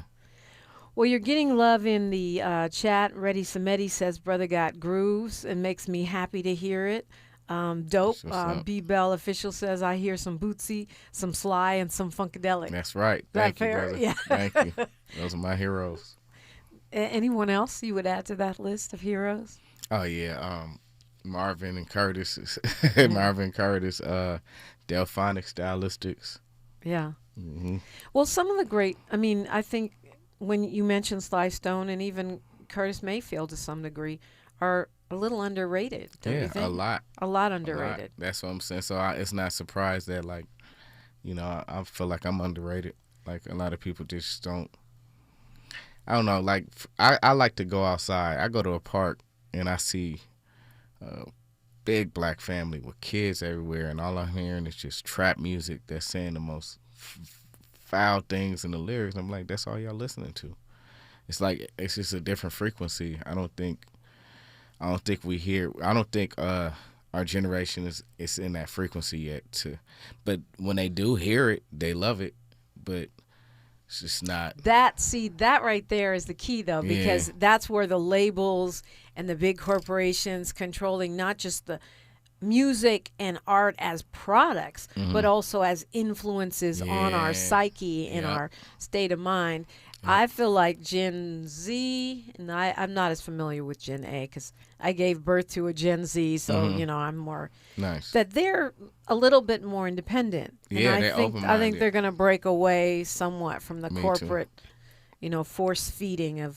Well, you're getting love in the chat. Reddy Samedi says, "Brother got grooves," and makes me happy to hear it. Dope. B Bell Official says, I hear some Bootsy, some Sly, and some Funkadelic. That's right. Thank you, brother. Yeah. Thank you. Those are my heroes. Anyone else you would add to that list of heroes? Oh, yeah. Marvin and Curtis. Marvin Curtis, Delphonic Stylistics. Yeah. Well, some of the great, I think when you mentioned Sly Stone and even Curtis Mayfield to some degree are a little underrated, don't you think? A lot underrated. A lot. That's what I'm saying. So it's not surprised that, like, I feel like I'm underrated. Like, a lot of people just don't. I don't know. Like, I like to go outside. I go to a park and I see a big black family with kids everywhere, and all I'm hearing is just trap music that's saying the most foul things in the lyrics. I'm like, that's all y'all listening to. It's like, it's just a different frequency. I don't think our generation is in that frequency yet. But when they do hear it, they love it. But it's just not. That right there is the key, though, because that's where the labels and the big corporations controlling not just the music and art as products, but also as influences on our psyche and our state of mind. I feel like Gen Z, and I'm not as familiar with Gen A because I gave birth to a Gen Z, so I'm more nice. That they're a little bit more independent. Yeah, and I think they're going to break away somewhat from the Me corporate, force feeding of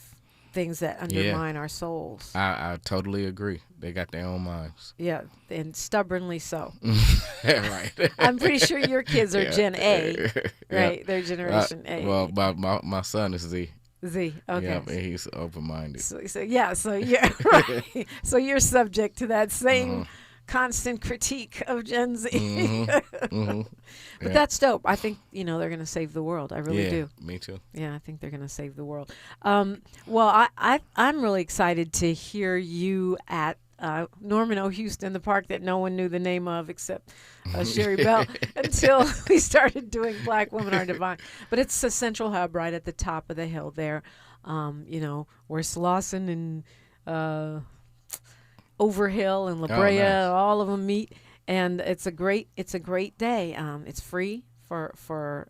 things that undermine our souls. I totally agree. They got their own minds. Yeah, and stubbornly so. Right. I'm pretty sure your kids are Gen A, right? Yeah. They're Generation A. Well, my son is Z. Z. Okay. Yeah, but he's open-minded. So yeah, right. So you're subject to that same constant critique of Gen Z. But that's dope. I think they're going to save the world. I really do. Me too. Yeah, I think they're going to save the world. Well, I'm really excited to hear you at Norman O. Houston, the park that no one knew the name of except Sherry Bell until we started doing Black Women Are Divine. But it's a central hub right at the top of the hill there, where Slauson and Overhill and La Brea, all of them meet. And it's a great day. It's free for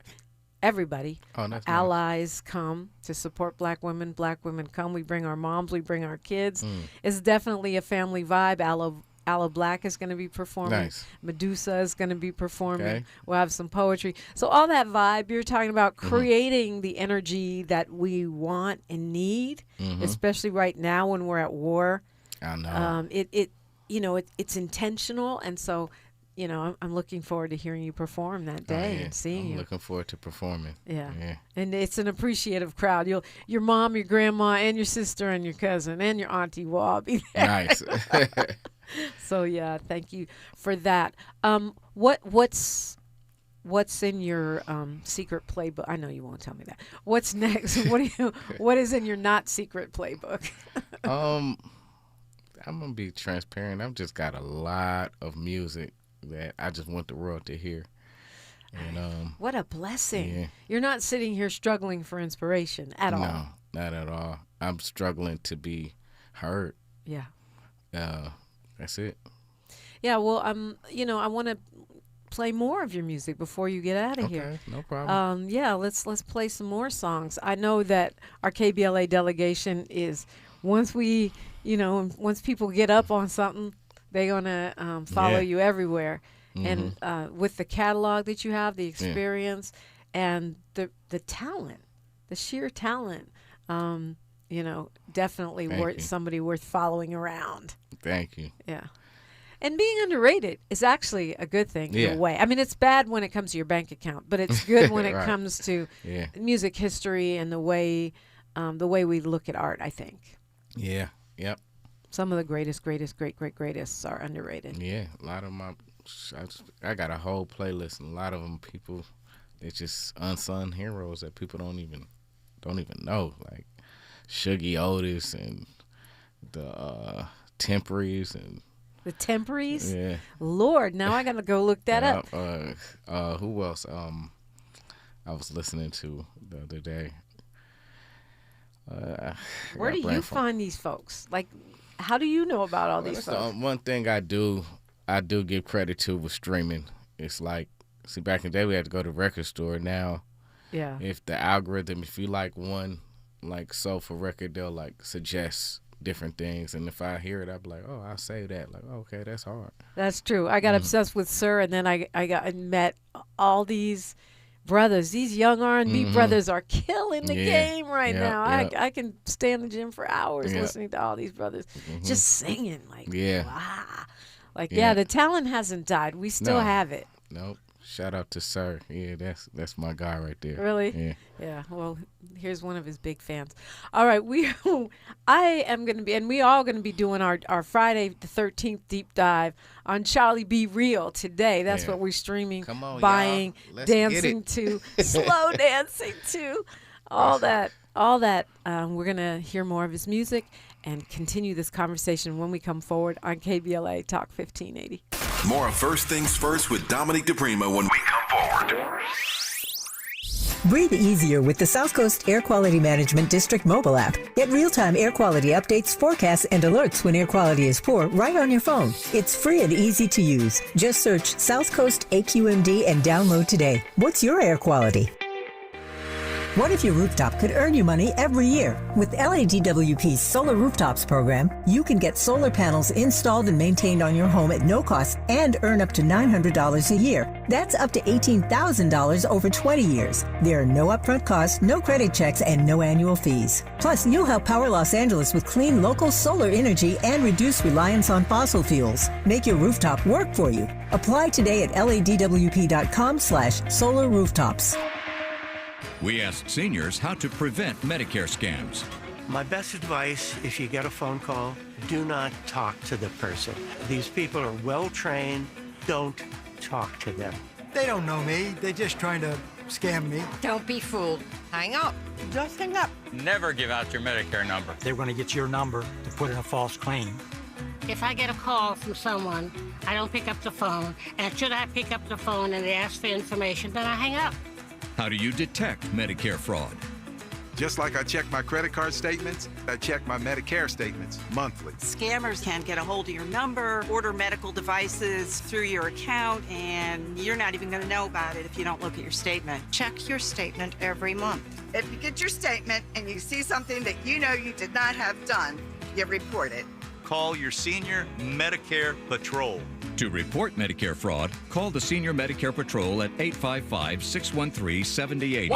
everybody. Oh, that's Allies come to support Black women. Black women come. We bring our moms. We bring our kids. It's definitely a family vibe. Aloe Black is going to be performing. Nice. Medusa is going to be performing. Okay. We'll have some poetry. So all that vibe, you're talking about creating the energy that we want and need, especially right now when we're at war. I know. It's intentional, and so I'm looking forward to hearing you perform that day and seeing you. I'm looking forward to performing. Yeah, and it's an appreciative crowd. Your mom, your grandma, and your sister, and your cousin, and your auntie will all be there. Nice. So yeah, thank you for that. What's in your secret playbook? I know you won't tell me that. What's next? What is in your not secret playbook? I'm gonna be transparent. I've just got a lot of music that I just want the world to hear. And what a blessing! Yeah. You're not sitting here struggling for inspiration at all. No, not at all. I'm struggling to be heard. Yeah. That's it. Yeah. Well, I want to play more of your music before you get out of here. Okay, no problem. Yeah. Let's play some more songs. I know that our KBLA delegation is once people get up on something, they're gonna follow you everywhere. And with the catalog that you have, the experience, and the talent, the sheer talent, definitely somebody worth following around. Thank you. Yeah. And being underrated is actually a good thing in a way. I mean, it's bad when it comes to your bank account, but it's good when it comes to music history and the way we look at art, I think. Yeah. Yep. Some of the greatest greatest are underrated. Yeah, a lot of I got a whole playlist, and a lot of them people, they're just unsung heroes that people don't even know, like Shuggy Otis and the Temporaries and the Temporaries. Yeah. Lord, now I gotta go look that up. Who else? I was listening to the other day. Where do you find these folks? Like, how do you know about all these folks? One thing I do give credit to with streaming. It's like, see, back in the day we had to go to the record store. Now, if the algorithm, if you like one, like soulful record, they'll like suggest different things, and if I hear it, I'll be like, oh, I'll save that. Like, okay, that's hard. That's true. I got obsessed with Sir, and then I met all these brothers. These young R&B brothers are killing the game right now. I can stay in the gym for hours listening to all these brothers just singing. Like, wow. Like, the talent hasn't died. We still have it. Nope. Shout out to Sir. Yeah, that's my guy right there. Really? Yeah. Yeah. Well, here's one of his big fans. All right, I am going to be, and we all going to be doing our Friday the 13th deep dive on Charlie Burrell today. That's what we're streaming, buying, dancing to, slow dancing to, all that. We're going to hear more of his music and continue this conversation when we come forward on KBLA Talk 1580. More of First Things First with Dominique DePrima when we come forward. Breathe easier with the South Coast Air Quality Management District mobile app. Get real-time air quality updates, forecasts, and alerts when air quality is poor right on your phone. It's free and easy to use. Just search South Coast AQMD and download today. What's your air quality? What if your rooftop could earn you money every year? With LADWP's Solar Rooftops program, you can get solar panels installed and maintained on your home at no cost and earn up to $900 a year. That's up to $18,000 over 20 years. There are no upfront costs, no credit checks, and no annual fees. Plus, you'll help power Los Angeles with clean local solar energy and reduce reliance on fossil fuels. Make your rooftop work for you. Apply today at ladwp.com/solar rooftops. We asked seniors how to prevent Medicare scams. My best advice, if you get a phone call, do not talk to the person. These people are well trained. Don't talk to them. They don't know me. They're just trying to scam me. Don't be fooled. Hang up. Just hang up. Never give out your Medicare number. They're going to get your number to put in a false claim. If I get a call from someone, I don't pick up the phone. And should I pick up the phone and they ask for information, then I hang up. How do you detect Medicare fraud? Just like I check my credit card statements, I check my Medicare statements monthly. Scammers can get a hold of your number, order medical devices through your account, and you're not even going to know about it if you don't look at your statement. Check your statement every month. If you get your statement and you see something that you know you did not have done, you report it. Call your senior Medicare Patrol. To report Medicare fraud, call the Senior Medicare Patrol at 855-613-7080.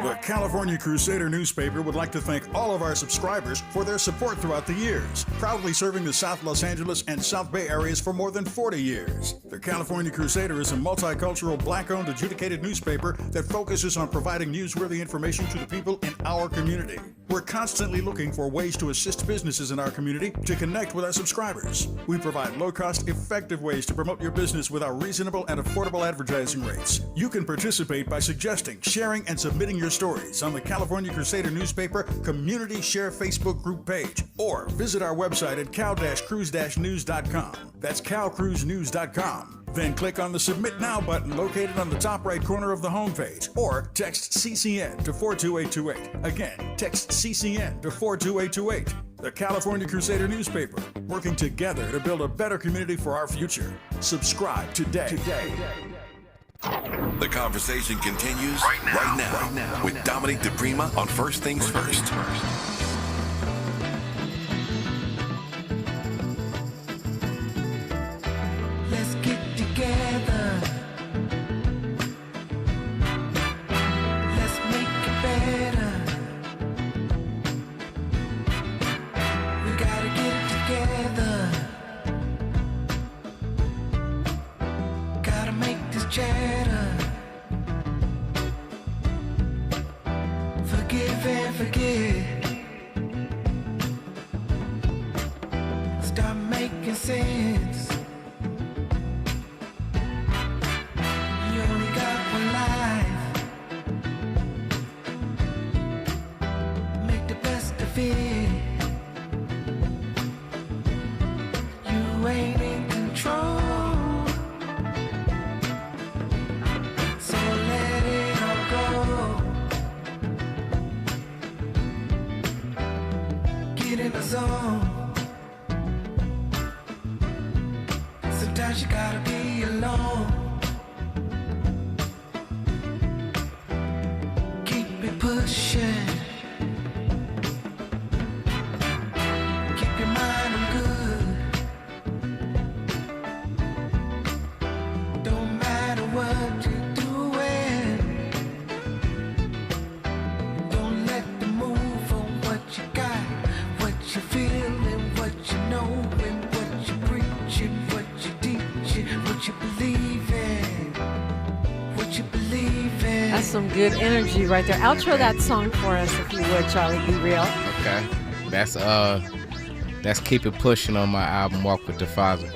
The California Crusader newspaper would like to thank all of our subscribers for their support throughout the years, proudly serving the South Los Angeles and South Bay areas for more than 40 years. The California Crusader is a multicultural, black-owned, adjudicated newspaper that focuses on providing newsworthy information to the people in our community. We're constantly looking for ways to assist businesses in our community to connect with our subscribers. We provide low-cost, effective ways to promote your business with our reasonable and affordable advertising rates. You can participate by suggesting, sharing, and submitting your stories on the California Crusader newspaper Community Share Facebook group page, or visit our website at cal-cruise-news.com. That's calcruisenews.com. Then click on the Submit Now button located on the top right corner of the homepage, or text CCN to 42828. Again, text CCN to 42828. The California Crusader newspaper, working together to build a better community for our future. Subscribe today. The conversation continues right now with Dominic DePrima on First Things First. Let's get together. Let's make it better. We gotta get together. Gotta make this chatter. Forgive and forget. Start making sense. You only got one life. Make the best of it. You ain't in control, so let it all go. Get in the zone. Sometimes you gotta be alone. Keep it pushing. Keep your mind on good. Don't matter what you're doing. Don't let them move on what you got, what you feeling, what you know, and what you preaching, what you teaching, what you believe in, what you believe in. That's some good energy right there. Outro that song for us, if you would, Charlie Burrell. Okay. That's Keep It Pushing on my album Walk with the Father.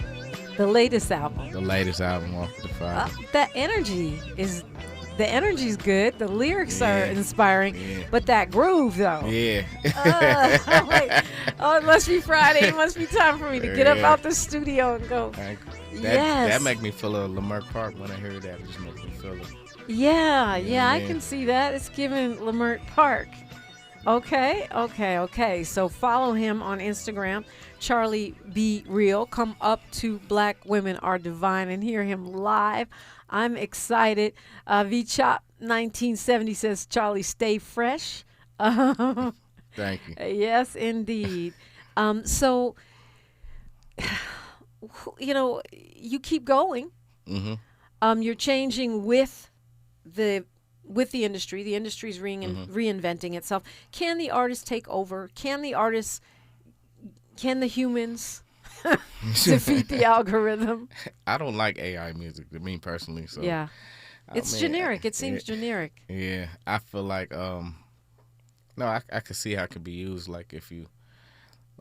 The latest album. The latest album, Walk with the Father. The energy's good. The lyrics are inspiring, but that groove though. Yeah. I'm like, oh, it must be Friday. It must be time for me to get up out the studio and go. That make me feel a Leimert Park when I hear that. It just makes me feel it. Yeah, I can see that. It's giving Leimert Park. Okay. So follow him on Instagram, Charlie Burrell. Come up to Black Women Are Divine and hear him live. I'm excited. VChop 1970 says, Charlie, stay fresh. Thank you. Yes, indeed. So, you keep going. Mm-hmm. You're changing with the industry. The industry's reinventing itself. Can the artist take over? Can the humans defeat the algorithm? I don't like AI music, to me personally. So yeah, it's generic. It seems generic. Yeah, I feel like no, I could see how it could be used. Like if you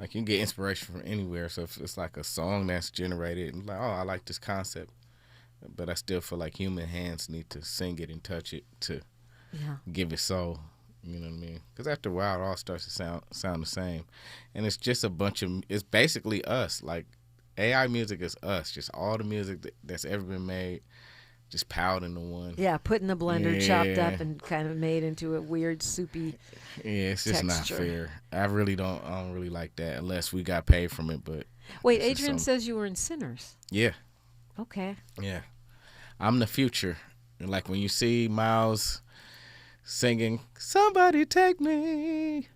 can get inspiration from anywhere. So if it's like a song that's generated, and like, oh, I like this concept, but I still feel like human hands need to sing it and touch it to give it soul. You know what I mean? Because after a while, it all starts to sound the same, and it's just it's basically us. Like AI music is us, just all the music that's ever been made, just piled into one. Yeah, put in the blender, chopped up, and kind of made into a weird soupy. Yeah, it's just texture. Not fair. I don't really like that unless we got paid from it. But wait, Adrian says you were in Sinners. Yeah. Okay. Yeah, I'm the future, and like when you see Miles singing, "Somebody take me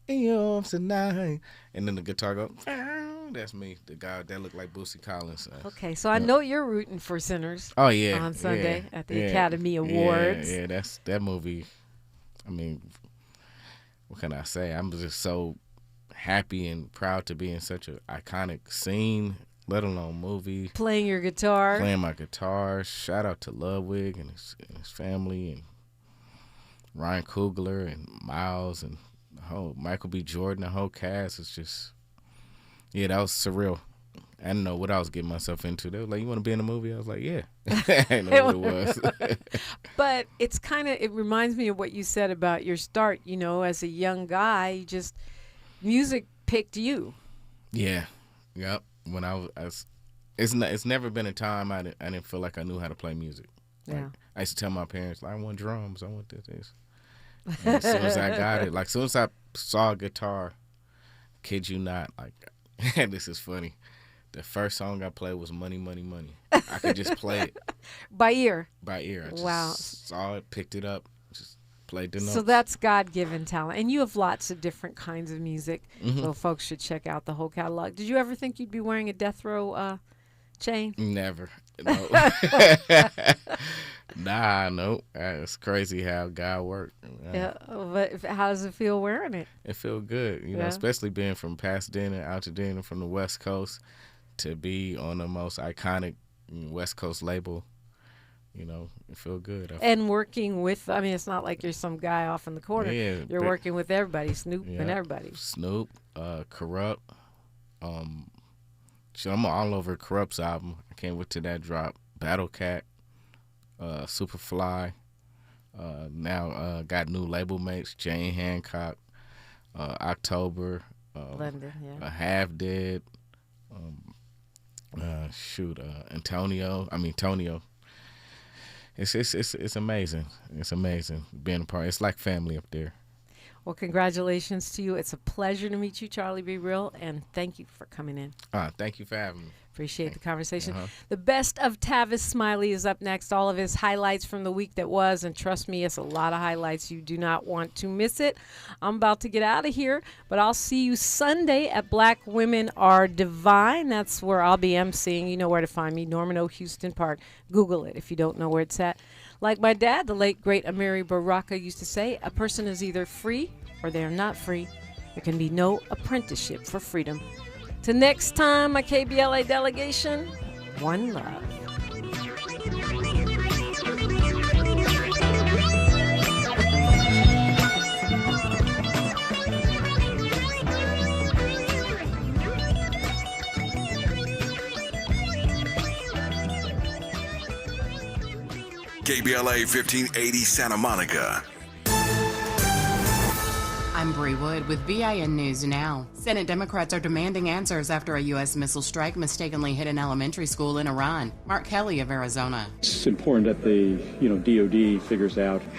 in your arms tonight," and then the guitar go, that's me, the guy that looked like Bootsy Collins. Okay, so I know you're rooting for Sinners. Oh yeah, on Sunday at the Academy Awards. Yeah, that's that movie. I mean, what can I say? I'm just so happy and proud to be in such an iconic scene, let alone movie. Playing your guitar. Playing my guitar. Shout out to Ludwig and his family, and Ryan Coogler and Miles and the whole Michael B. Jordan, the whole cast. It's just, yeah, that was surreal. I didn't know what I was getting myself into. They were like, "You want to be in a movie?" I was like, "Yeah." I didn't know what it was. But it reminds me of what you said about your start. You know, as a young guy, music picked you. Yeah, yep. When I was it's never been a time I didn't feel like I knew how to play music. Yeah. Like, I used to tell my parents, like, I want drums, I want this. And as soon as I got it, like, as soon as I saw a guitar, kid you not, like, this is funny. The first song I played was Money, Money, Money. I could just play it. By ear? By ear. I just saw it, picked it up, just played the notes. So that's God-given talent. And you have lots of different kinds of music, Mm-hmm. so folks should check out the whole catalog. Did you ever think you'd be wearing a death row chain? Never. No. Nope. It's crazy how God worked. Yeah, but how does it feel wearing it? It feels good, you know, especially being from Pasadena, Altadena, from the West Coast, to be on the most iconic West Coast label. You know, it feels good. And working with, I mean, it's not like you're some guy off in the corner. Yeah, you're working with everybody, Snoop and everybody. Snoop, Corrupt. I'm all over Corrupt's album. I can't wait till that drop. Battle Cat, Superfly. Now got new label mates, Jane Hancock, October, Blended, Half Dead, Tonio. It's amazing. It's amazing being a part. It's like family up there. Well, congratulations to you. It's a pleasure to meet you, Charlie Burrell, and thank you for coming in. Thank you for having me. Appreciate the conversation. The best of Tavis Smiley is up next. All of his highlights from the week that was, and trust me, it's a lot of highlights. You do not want to miss it. I'm about to get out of here, but I'll see you Sunday at Black Women Are Divine. That's where I'll be emceeing. You know where to find me, Norman O. Houston Park. Google it if you don't know where it's at. Like my dad, the late, great Amiri Baraka, used to say, a person is either free or they are not free. There can be no apprenticeship for freedom. Till next time, my KBLA delegation, one love. KBLA 1580 Santa Monica. I'm Bree Wood with VIN News Now. Senate Democrats are demanding answers after a U.S. missile strike mistakenly hit an elementary school in Iran. Mark Kelly of Arizona. It's important that the DOD figures out how